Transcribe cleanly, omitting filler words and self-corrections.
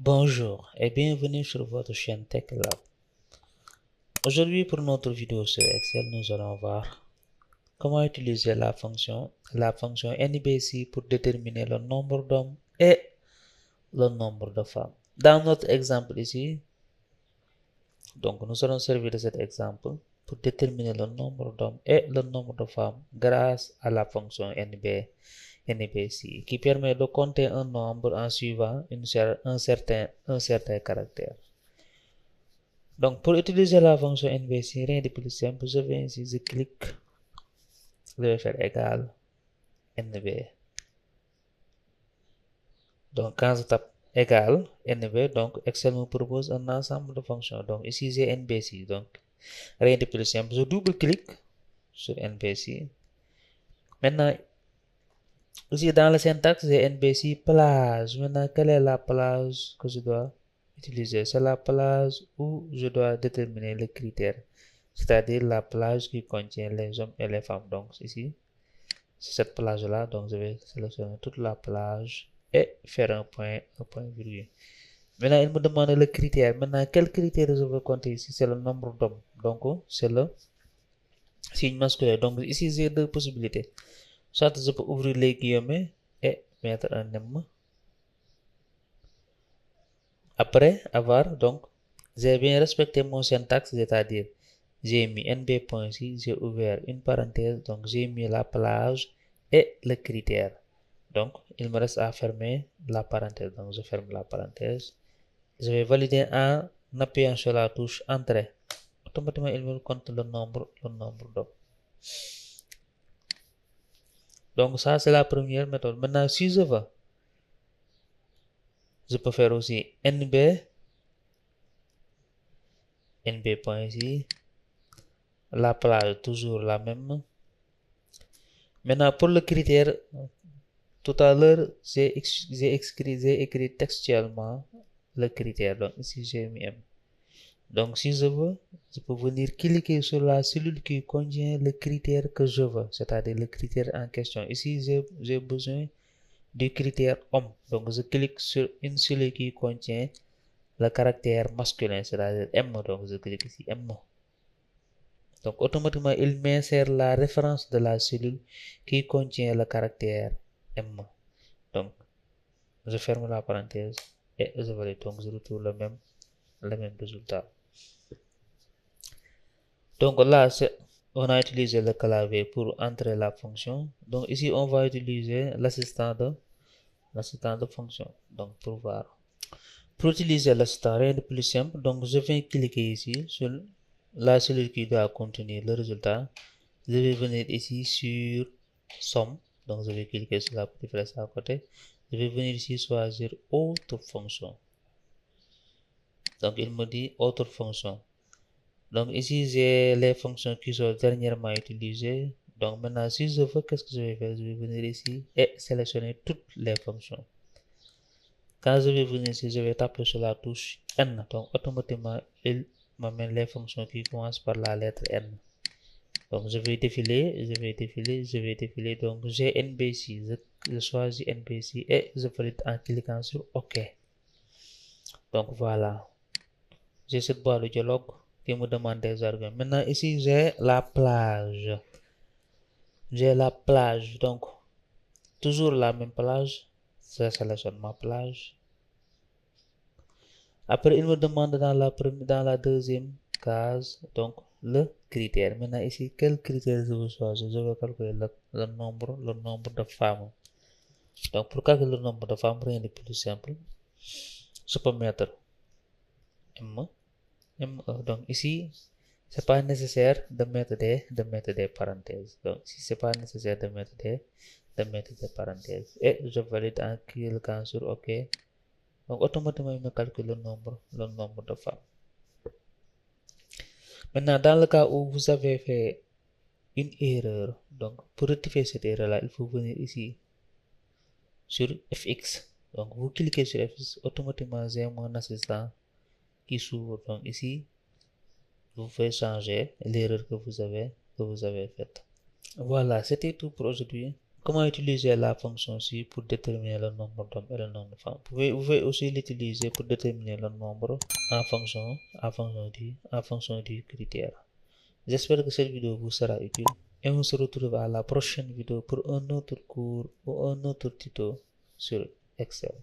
Bonjour et bienvenue sur votre chaîne TechLab. Aujourd'hui pour notre vidéo sur Excel, nous allons voir comment utiliser la fonction NBC pour déterminer le nombre d'hommes et le nombre de femmes. Dans notre exemple ici, donc nous allons servir de cet exemple pour déterminer le nombre d'hommes et le nombre de femmes grâce à la fonction NBC qui permet de compter un nombre en suivant un certain caractère. Donc, pour utiliser la fonction NBC, rien de plus simple, je vais ici, je clique, je vais faire égal NB. Donc, quand je tape égal NB, donc Excel me propose un ensemble de fonctions. Donc, ici, j'ai NBC. Donc, rien de plus simple, je double-clique sur NBC. Maintenant, ici, dans le syntaxe, j'ai NBC plage. Maintenant, quelle est la plage que je dois utiliser? C'est la plage où je dois déterminer les critères, c'est-à-dire la plage qui contient les hommes et les femmes. Donc ici, c'est cette plage-là. Donc je vais sélectionner toute la plage et faire un point virgule. Maintenant, il me demande le critère. Maintenant, quel critère je veux compter ici? C'est le nombre d'hommes. Donc, c'est le signe masculin. Donc ici, j'ai deux possibilités. Soit je peux ouvrir les guillemets et mettre un M. Après avoir, donc, j'ai bien respecté mon syntaxe, c'est-à-dire, j'ai mis nb.ci, j'ai ouvert une parenthèse, donc j'ai mis la plage et le critère. Donc, il me reste à fermer la parenthèse. Donc, je ferme la parenthèse. Je vais valider en appuyant sur la touche Entrée. Automatiquement, il me compte le nombre d'hommes. Donc, ça, c'est la première méthode. Maintenant, si je veux, je peux faire aussi nb.ci, la plage, toujours la même. Maintenant, pour le critère, tout à l'heure, j'ai écrit textuellement le critère. Donc, ici, j'ai mis M. Donc, si je veux, je peux venir cliquer sur la cellule qui contient le critère que je veux, c'est-à-dire le critère en question. Ici, j'ai besoin du critère homme. Donc, je clique sur une cellule qui contient le caractère masculin, c'est-à-dire M. Donc, je clique ici M. Donc, automatiquement, il m'insère la référence de la cellule qui contient le caractère M. Donc, je ferme la parenthèse et je valide. Donc, je retrouve le même résultat. Donc là, on a utilisé le clavier pour entrer la fonction. Donc ici, on va utiliser l'assistant de fonction. Donc pour voir. Pour utiliser l'assistant, rien de plus simple. Donc je vais cliquer ici sur la cellule qui doit contenir le résultat. Je vais venir ici sur somme. Donc je vais cliquer sur la petite flèche à côté. Je vais venir ici choisir autre fonction. Donc il me dit autre fonction. Donc ici, j'ai les fonctions qui sont dernièrement utilisées. Donc maintenant, si je veux, qu'est-ce que je vais faire? Je vais venir ici et sélectionner toutes les fonctions. Quand je vais venir ici, je vais taper sur la touche N. Donc automatiquement, il m'amène les fonctions qui commencent par la lettre N. Donc je vais défiler. Donc j'ai NBC. Je choisis NBC et je valide en cliquant sur OK. Donc voilà. J'ai cette boîte de dialogue qui me demande des arguments. Maintenant, ici, j'ai la plage. Donc, toujours la même plage. Je sélectionne ma plage. Après, il me demande dans la deuxième case, donc, le critère. Maintenant, ici, quel critère je veux choisir? Je veux calculer le nombre de femmes. Donc, pour calculer le nombre de femmes, rien de plus simple. Je peux mettre M. Donc, ici, c'est pas nécessaire de mettre des parenthèses. Donc, si c'est pas nécessaire de mettre des parenthèses. Et je valide en cliquant sur OK. Donc, automatiquement, il me calcule le nombre de femmes. Maintenant, dans le cas où vous avez fait une erreur, donc, pour rectifier cette erreur-là, il faut venir ici sur FX. Donc, vous cliquez sur FX, automatiquement, j'ai mon assistant qui s'ouvre. Donc, ici, vous pouvez changer l'erreur que vous avez faite. Voilà, c'était tout pour aujourd'hui. comment utiliser la fonction ci pour déterminer le nombre d'hommes et le nombre de femmes. Vous pouvez aussi l'utiliser pour déterminer le nombre en fonction du critère. J'espère que cette vidéo vous sera utile et on se retrouve à la prochaine vidéo pour un autre cours ou un autre tuto sur Excel.